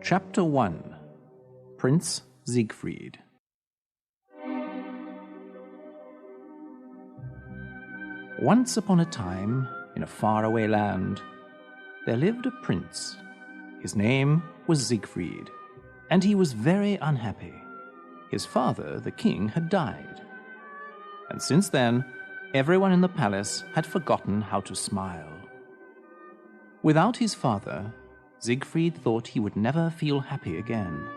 Chapter 1. Prince Siegfried. Once upon a time, in a faraway land, there lived a prince. His name was Siegfried, and he was very unhappy. His father, the king, had died. And since then, everyone in the palace had forgotten how to smile. Without his father, Siegfried thought he would never feel happy again.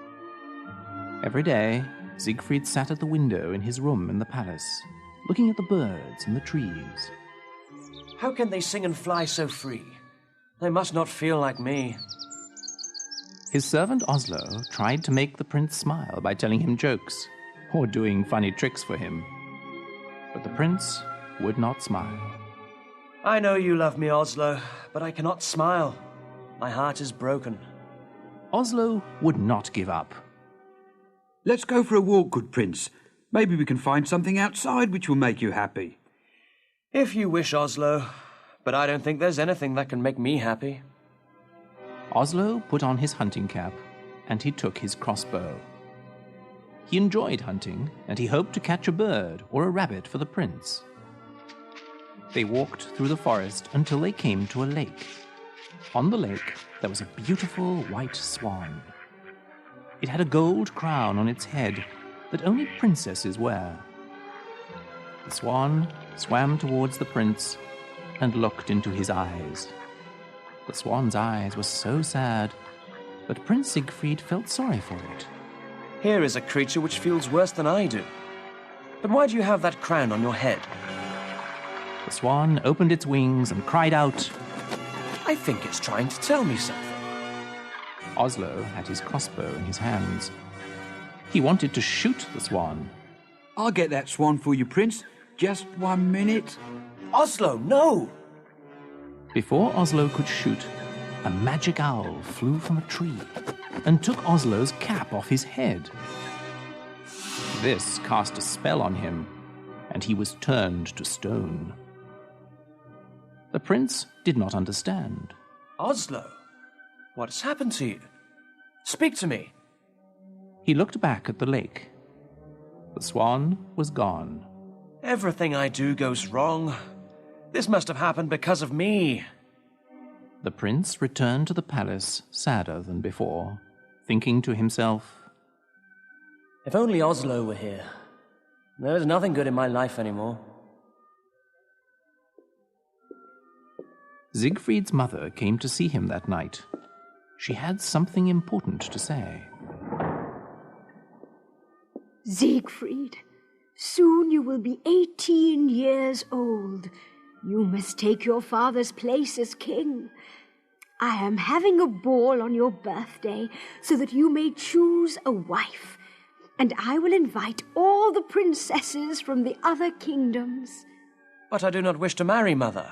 Every day, Siegfried sat at the window in his room in the palace, looking at the birds and the trees. How can they sing and fly so free? They must not feel like me. His servant Oslo tried to make the prince smile by telling him jokes or doing funny tricks for him. But the prince would not smile. I know you love me, Oslo, but I cannot smile. My heart is broken. Oslo would not give up. Let's go for a walk, good prince. Maybe we can find something outside which will make you happy. If you wish, Oslo, but I don't think there's anything that can make me happy. Oslo put on his hunting cap, and he took his crossbow. He enjoyed hunting, and he hoped to catch a bird or a rabbit for the prince. They walked through the forest until they came to a lake. On the lake, there was a beautiful white swan. It had a gold crown on its head that only princesses wear. The swan swam towards the prince and looked into his eyes. The swan's eyes were so sad that Prince Siegfried felt sorry for it. Here is a creature which feels worse than I do. But why do you have that crown on your head? The swan opened its wings and cried out, I think it's trying to tell me something. Oslo had his crossbow in his hands. He wanted to shoot the swan. I'll get that swan for you, prince. Just 1 minute. Oslo, no! Before Oslo could shoot, a magic owl flew from a tree and took Oslo's cap off his head. This cast a spell on him, and he was turned to stone. The prince did not understand. Oslo, what has happened to you? Speak to me. He looked back at the lake. The swan was gone. Everything I do goes wrong. This must have happened because of me. The prince returned to the palace sadder than before, thinking to himself, If only Oslo were here. There is nothing good in my life anymore. Siegfried's mother came to see him that night. She had something important to say. Siegfried, soon you will be 18 years old. You must take your father's place as king. I am having a ball on your birthday so that you may choose a wife, and I will invite all the princesses from the other kingdoms. But I do not wish to marry, Mother.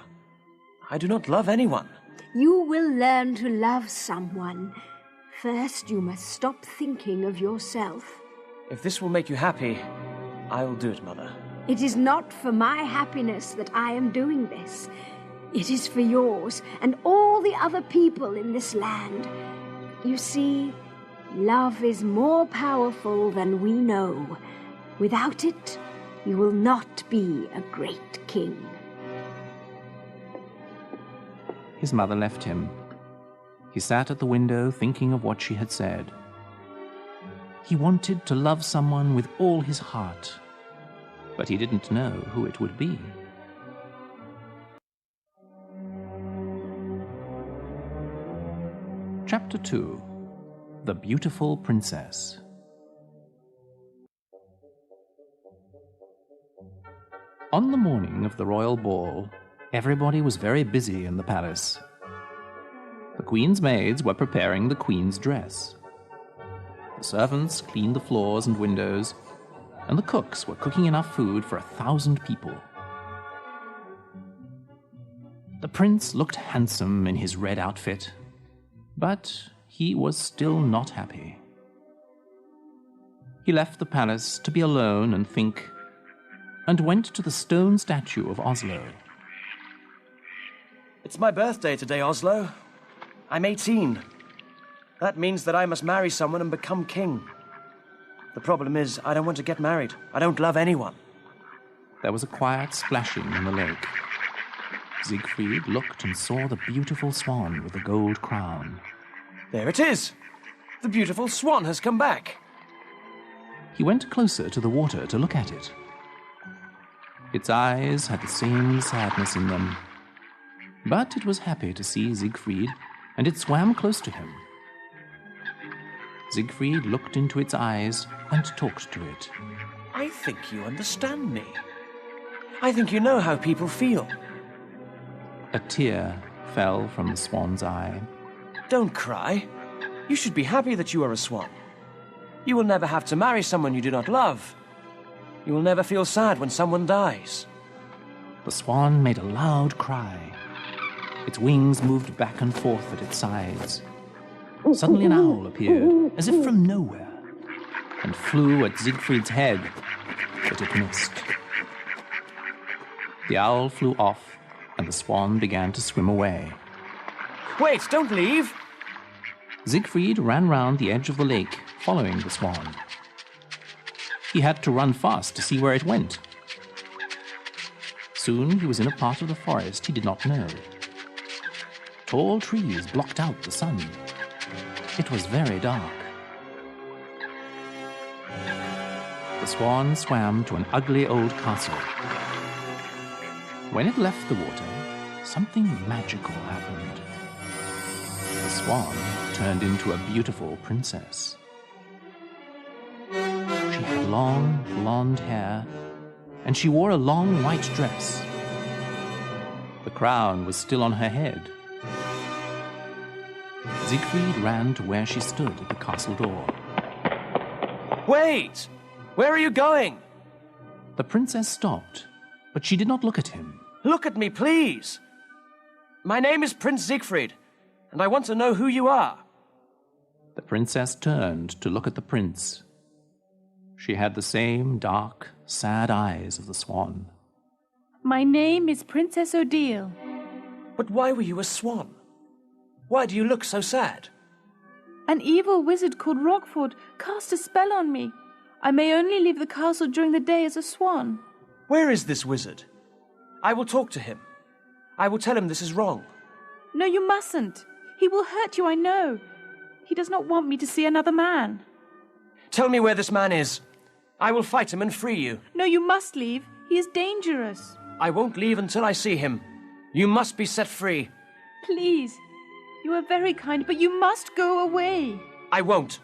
I do not love anyone. You will learn to love someone. First, you must stop thinking of yourself. If this will make you happy, I will do it, Mother. It is not for my happiness that I am doing this. It is for yours and all the other people in this land. You see, love is more powerful than we know. Without it, you will not be a great king. His mother left him. He sat at the window thinking of what she had said. He wanted to love someone with all his heart, but he didn't know who it would be. Chapter 2. The Beautiful Princess. On the morning of the royal ball, everybody was very busy in the palace. The queen's maids were preparing the queen's dress. The servants cleaned the floors and windows, and the cooks were cooking enough food for 1,000 people. The prince looked handsome in his red outfit, but he was still not happy. He left the palace to be alone and think, and went to the stone statue of Oslo. It's my birthday today, Oslo. I'm 18. That means that I must marry someone and become king. The problem is, I don't want to get married. I don't love anyone. There was a quiet splashing in the lake. Siegfried looked and saw the beautiful swan with the gold crown. There it is! The beautiful swan has come back. He went closer to the water to look at it. Its eyes had the same sadness in them. But it was happy to see Siegfried, and it swam close to him. Siegfried looked into its eyes and talked to it. I think you understand me. I think you know how people feel. A tear fell from the swan's eye. Don't cry. You should be happy that you are a swan. You will never have to marry someone you do not love. You will never feel sad when someone dies. The swan made a loud cry. Its wings moved back and forth at its sides. Suddenly an owl appeared, as if from nowhere, and flew at Siegfried's head, but it missed. The owl flew off, and the swan began to swim away. Wait, don't leave! Siegfried ran round the edge of the lake, following the swan. He had to run fast to see where it went. Soon he was in a part of the forest he did not know. Tall trees blocked out the sun. It was very dark. The swan swam to an ugly old castle. When it left the water, something magical happened. The swan turned into a beautiful princess. She had long, blonde hair, and she wore a long white dress. The crown was still on her head. Siegfried ran to where she stood at the castle door. Wait! Where are you going? The princess stopped, but she did not look at him. Look at me, please! My name is Prince Siegfried, and I want to know who you are. The princess turned to look at the prince. She had the same dark, sad eyes of the swan. My name is Princess Odile. But why were you a swan? Why do you look so sad? An evil wizard called Rockford cast a spell on me. I may only leave the castle during the day as a swan. Where is this wizard? I will talk to him. I will tell him this is wrong. No, you mustn't. He will hurt you, I know. He does not want me to see another man. Tell me where this man is. I will fight him and free you. No, you must leave. He is dangerous. I won't leave until I see him. You must be set free. Please. You are very kind, but you must go away. I won't.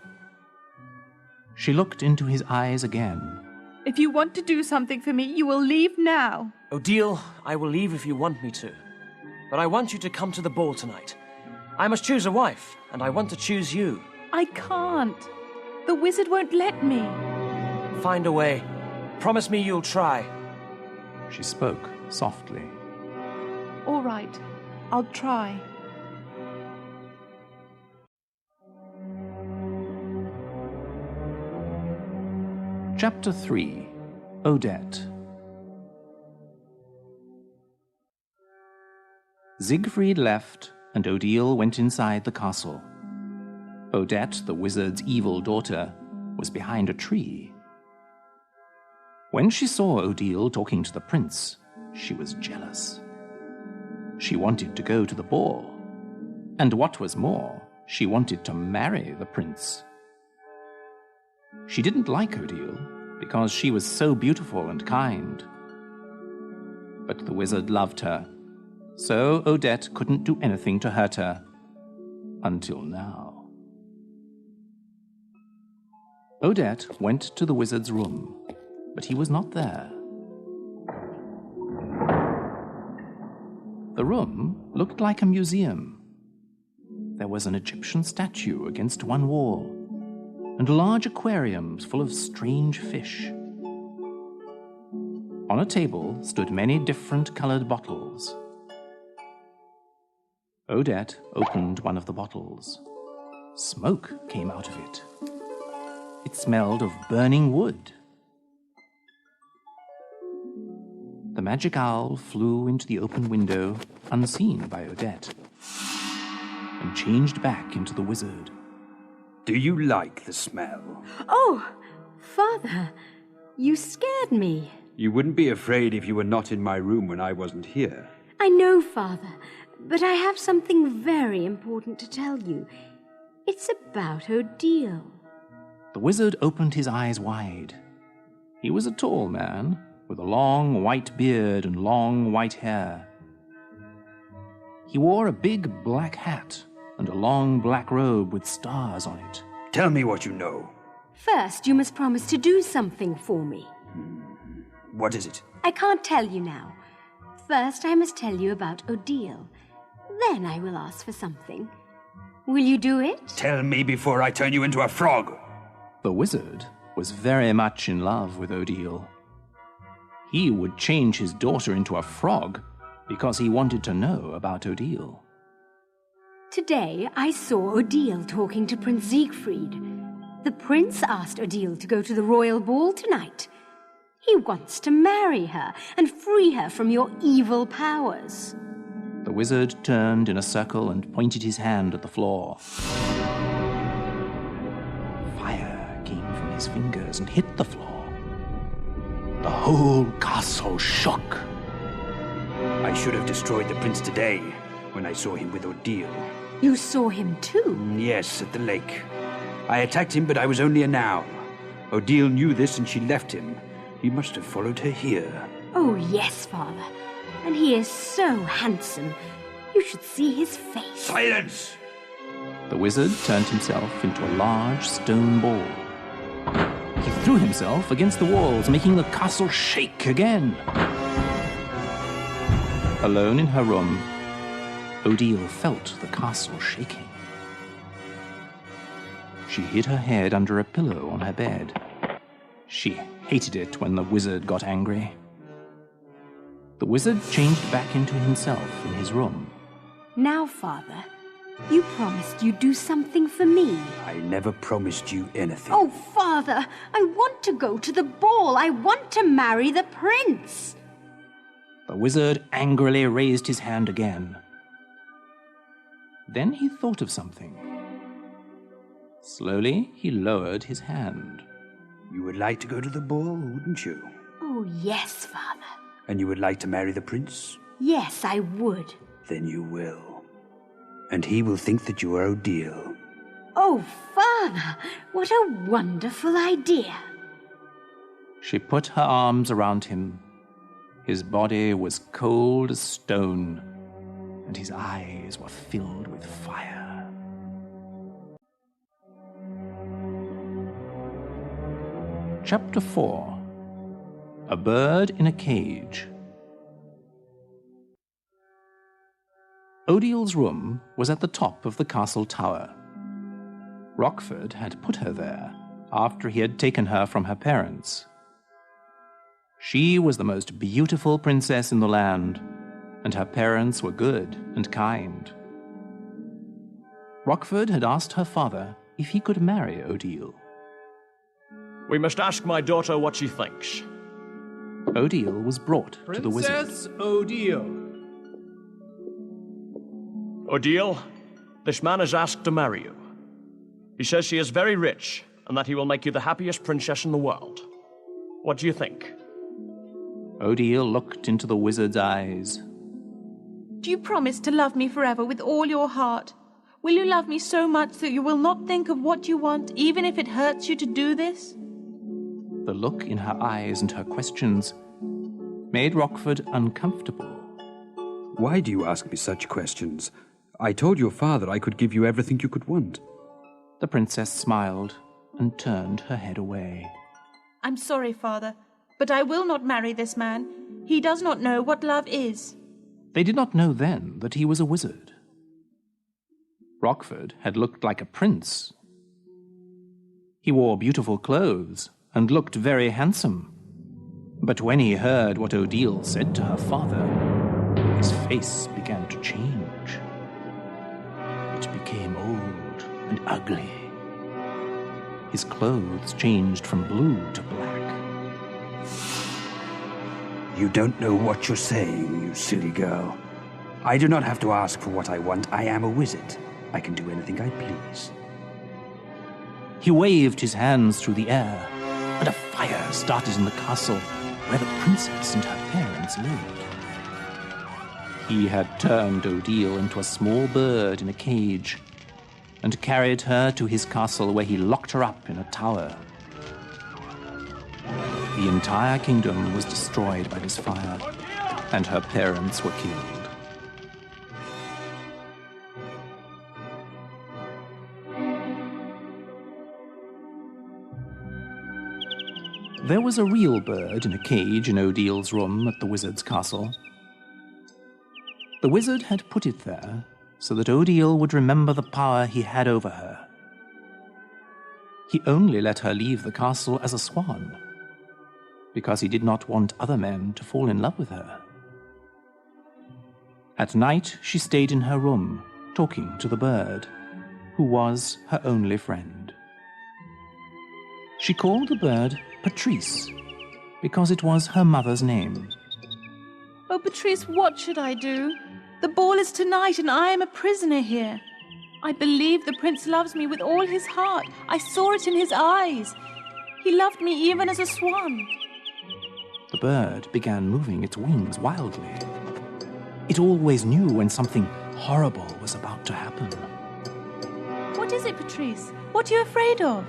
She looked into his eyes again. If you want to do something for me, you will leave now. Odile, I will leave if you want me to. But I want you to come to the ball tonight. I must choose a wife, and I want to choose you. I can't. The wizard won't let me. Find a way. Promise me you'll try. She spoke softly. All right. I'll try. Chapter 3. Odette. Siegfried left, and Odile went inside the castle. Odette, the wizard's evil daughter, was behind a tree. When she saw Odile talking to the prince, she was jealous. She wanted to go to the ball, and what was more, she wanted to marry the prince. She didn't like Odile because she was so beautiful and kind. But the wizard loved her, so Odette couldn't do anything to hurt her. Until now. Odette went to the wizard's room, but he was not there. The room looked like a museum. There was an Egyptian statue against one wall, and large aquariums full of strange fish. On a table stood many different colored bottles. Odette opened one of the bottles. Smoke came out of it. It smelled of burning wood. The magic owl flew into the open window, unseen by Odette, and changed back into the wizard. Do you like the smell? Oh, Father, you scared me. You wouldn't be afraid if you were not in my room when I wasn't here. I know, Father, but I have something very important to tell you. It's about Odile. The wizard opened his eyes wide. He was a tall man, with a long white beard and long white hair. He wore a big black hat and a long black robe with stars on it. Tell me what you know. First, you must promise to do something for me. What is it? I can't tell you now. First, I must tell you about Odile. Then I will ask for something. Will you do it? Tell me before I turn you into a frog. The wizard was very much in love with Odile. He would change his daughter into a frog because he wanted to know about Odile. Today, I saw Odile talking to Prince Siegfried. The prince asked Odile to go to the royal ball tonight. He wants to marry her and free her from your evil powers. The wizard turned in a circle and pointed his hand at the floor. Fire came from his fingers and hit the floor. The whole castle shook. I should have destroyed the prince today when I saw him with Odile. You saw him too? Yes, at the lake. I attacked him, but I was only a noun. Odile knew this and she left him. He must have followed her here. Oh, yes, Father. And he is so handsome. You should see his face. Silence! The wizard turned himself into a large stone ball. He threw himself against the walls, making the castle shake again. Alone in her room, Odile felt the castle shaking. She hid her head under a pillow on her bed. She hated it when the wizard got angry. The wizard changed back into himself in his room. Now, Father, you promised you'd do something for me. I never promised you anything. Oh, Father, I want to go to the ball. I want to marry the prince. The wizard angrily raised his hand again. Then he thought of something. Slowly, he lowered his hand. You would like to go to the ball, wouldn't you? Oh, yes, Father. And you would like to marry the prince? Yes, I would. Then you will. And he will think that you are Odile. Oh, Father, what a wonderful idea. She put her arms around him. His body was cold as stone, and his eyes were filled with fire. Chapter 4. A Bird in a Cage. Odile's room was at the top of the castle tower. Rockford had put her there after he had taken her from her parents. She was the most beautiful princess in the land, and her parents were good and kind. Rockford had asked her father if he could marry Odile. We must ask my daughter what she thinks. Odile was brought to the wizard. Princess Odile. Odile, this man has asked to marry you. He says she is very rich and that he will make you the happiest princess in the world. What do you think? Odile looked into the wizard's eyes. Do you promise to love me forever with all your heart? Will you love me so much that you will not think of what you want, even if it hurts you to do this? The look in her eyes and her questions made Rockford uncomfortable. Why do you ask me such questions? I told your father I could give you everything you could want. The princess smiled and turned her head away. I'm sorry, Father, but I will not marry this man. He does not know what love is. They did not know then that he was a wizard. Rockford had looked like a prince. He wore beautiful clothes and looked very handsome. But when he heard what Odile said to her father, his face began to change. It became old and ugly. His clothes changed from blue to black. You don't know what you're saying, you silly girl. I do not have to ask for what I want. I am a wizard. I can do anything I please. He waved his hands through the air, and a fire started in the castle where the princess and her parents lived. He had turned Odile into a small bird in a cage and carried her to his castle where he locked her up in a tower. The entire kingdom was destroyed by this fire, and her parents were killed. There was a real bird in a cage in Odile's room at the wizard's castle. The wizard had put it there so that Odile would remember the power he had over her. He only let her leave the castle as a swan, because he did not want other men to fall in love with her. At night, she stayed in her room, talking to the bird, who was her only friend. She called the bird Patrice, because it was her mother's name. Oh, Patrice, what should I do? The ball is tonight, and I am a prisoner here. I believe the prince loves me with all his heart. I saw it in his eyes. He loved me even as a swan. The bird began moving its wings wildly. It always knew when something horrible was about to happen. What is it, Patrice? What are you afraid of?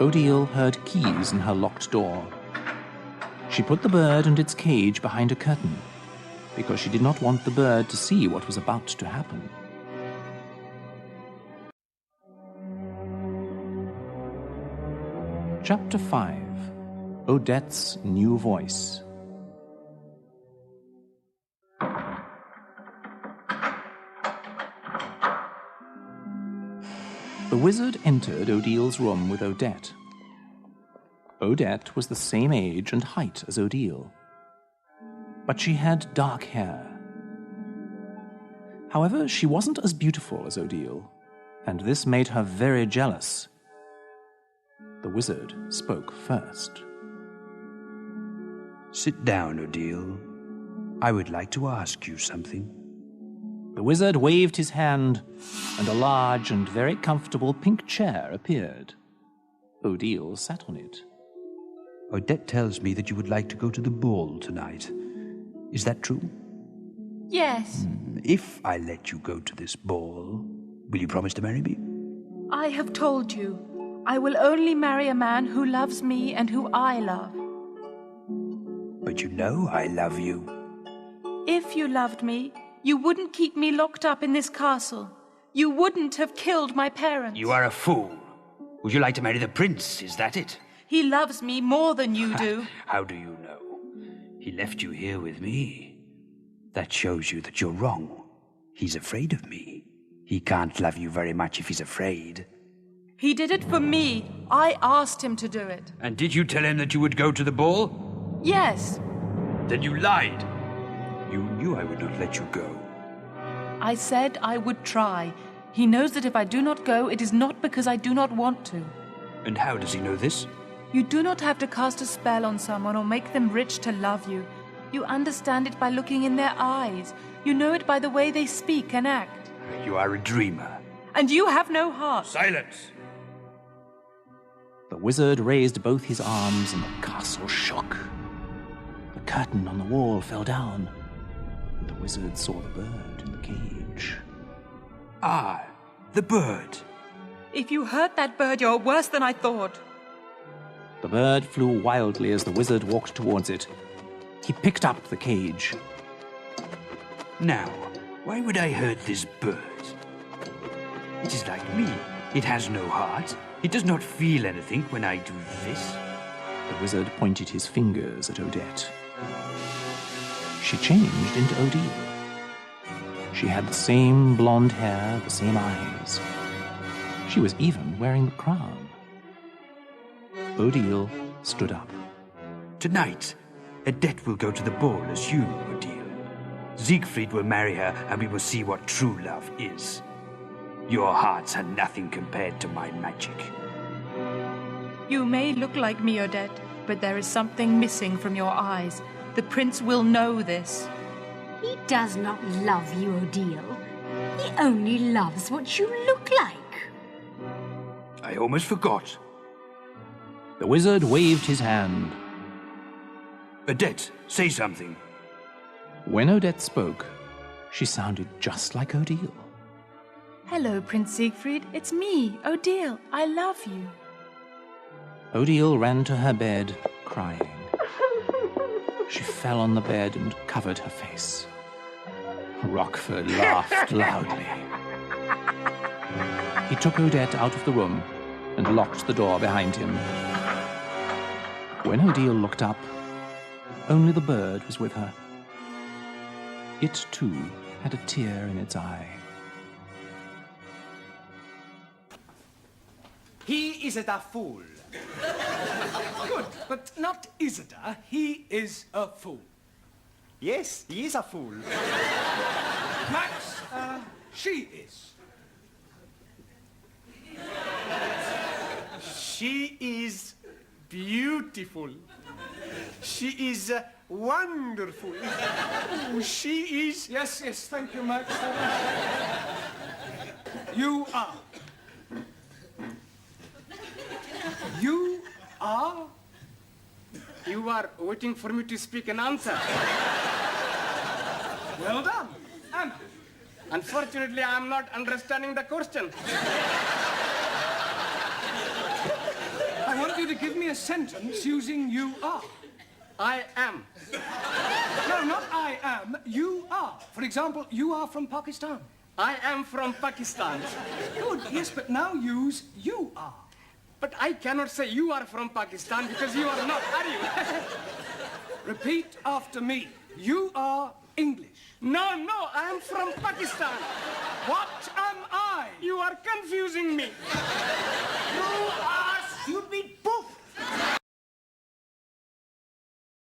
Odile heard keys in her locked door. She put the bird and its cage behind a curtain, because she did not want the bird to see what was about to happen. Chapter 5. Odette's New Voice. The wizard entered Odile's room with Odette. Odette was the same age and height as Odile, but she had dark hair. However, she wasn't as beautiful as Odile, and this made her very jealous. The wizard spoke first. Sit down, Odile. I would like to ask you something. The wizard waved his hand, and a large and very comfortable pink chair appeared. Odile sat on it. Odette tells me that you would like to go to the ball tonight. Is that true? Yes. If I let you go to this ball, will you promise to marry me? I have told you. I will only marry a man who loves me and who I love. But you know I love you. If you loved me, you wouldn't keep me locked up in this castle. You wouldn't have killed my parents. You are a fool. Would you like to marry the prince? Is that it? He loves me more than you do. How do you know? He left you here with me. That shows you that you're wrong. He's afraid of me. He can't love you very much if he's afraid. He did it for me. I asked him to do it. And did you tell him that you would go to the ball? Yes. Then you lied. You knew I would not let you go. I said I would try. He knows that if I do not go, it is not because I do not want to. And how does he know this? You do not have to cast a spell on someone or make them rich to love you. You understand it by looking in their eyes. You know it by the way they speak and act. You are a dreamer. And you have no heart. Silence! The wizard raised both his arms and the castle shook. The curtain on the wall fell down, and the wizard saw the bird in the cage. Ah, the bird. If you hurt that bird, you're worse than I thought. The bird flew wildly as the wizard walked towards it. He picked up the cage. Now, why would I hurt this bird? It is like me. It has no heart. It does not feel anything when I do this. The wizard pointed his fingers at Odette. She changed into Odile. She had the same blonde hair, the same eyes. She was even wearing the crown. Odile stood up. Tonight, Odette will go to the ball as you, Odile. Siegfried will marry her, and we will see what true love is. Your hearts are nothing compared to my magic. You may look like me, Odette, but there is something missing from your eyes. The prince will know this. He does not love you, Odile. He only loves what you look like. I almost forgot. The wizard waved his hand. Odette, say something. When Odette spoke, she sounded just like Odile. Hello, Prince Siegfried. It's me, Odile. I love you. Odile ran to her bed, crying. She fell on the bed and covered her face. Rockford laughed loudly. He took Odette out of the room and locked the door behind him. When Odile looked up, only the bird was with her. It, too, had a tear in its eye. He is a fool. Good, but not Isidore. He is a fool. Yes, he is a fool. Max, she is. She is beautiful. She is wonderful. Oh, she is... Yes, thank you, Max. You are. You are? You are waiting for me to speak an answer. Well done. Anna. Unfortunately, I am not understanding the question. I want you to give me a sentence using you are. I am. No, not I am. You are. For example, you are from Pakistan. I am from Pakistan. Good, yes, but now use you are. But I cannot say you are from Pakistan because you are not, are you? Repeat after me. You are English. No, I am from Pakistan. What am I? You are confusing me.